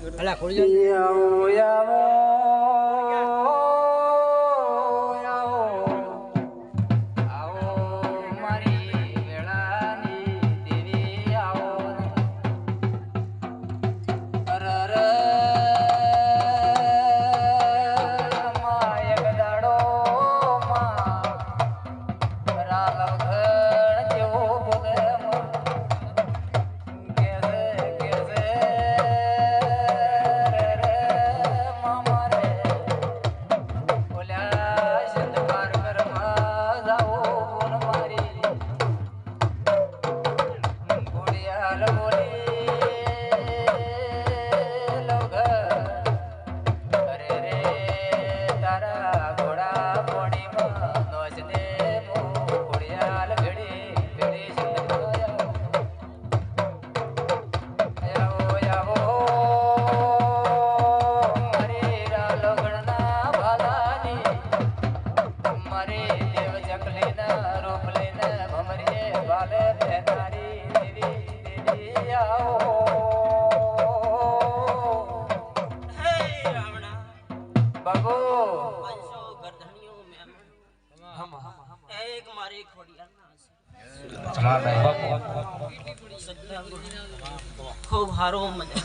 અલા કોળી આવો આવો खूब हारो मजा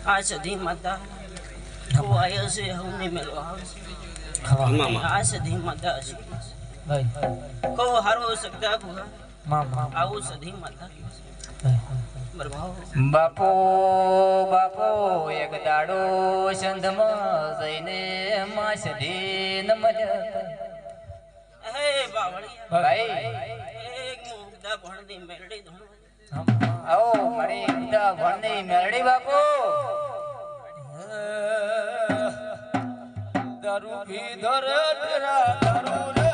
आ सधी माता को आयो से हमने मिलवा आ सधी माता को हारो सकता बुआ आओ सधी माता બાપો બાપો એક દાડો સંધમાં જઈને માં સધી ન મળ્યા હે બાવળિયા ભાઈ એક મુગ્ધા ભણદી મેરડી ધણો આવો મારી મુગ્ધા ભણની મેરડી બાપો દારૂ પીધો રે તેરા દારૂ રે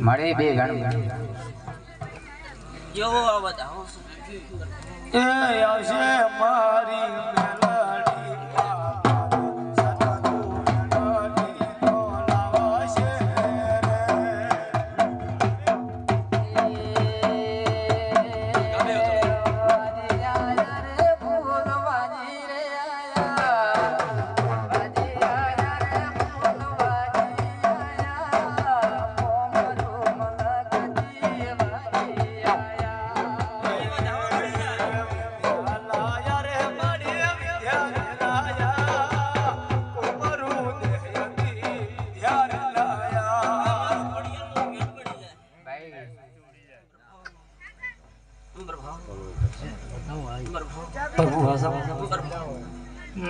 મારી બે ગણ જો આવત આવો એ આવશે મારી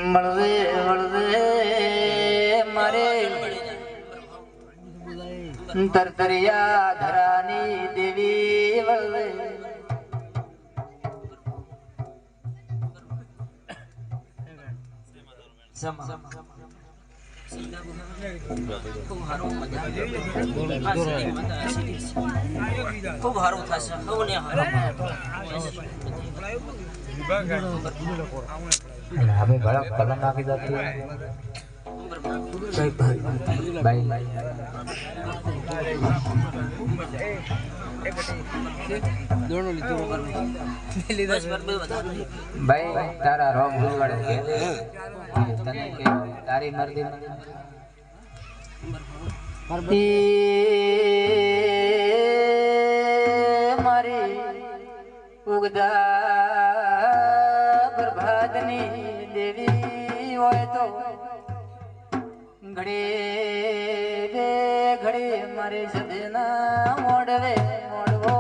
મળવે મળવે મારે તરતરિયા ધરાની દેવી વળવે खूब हारो थશે હવને હારો હવે ઘણા કલમ નાખી જતી ભાઈ ભાઈ તારા રોગ ઉલવાડે કે તને કે તારી મરજી મારી ઉગદા જગતની દેવી હોય તો ઘડી બે ઘડી મારી સદના મોડવે મોડવો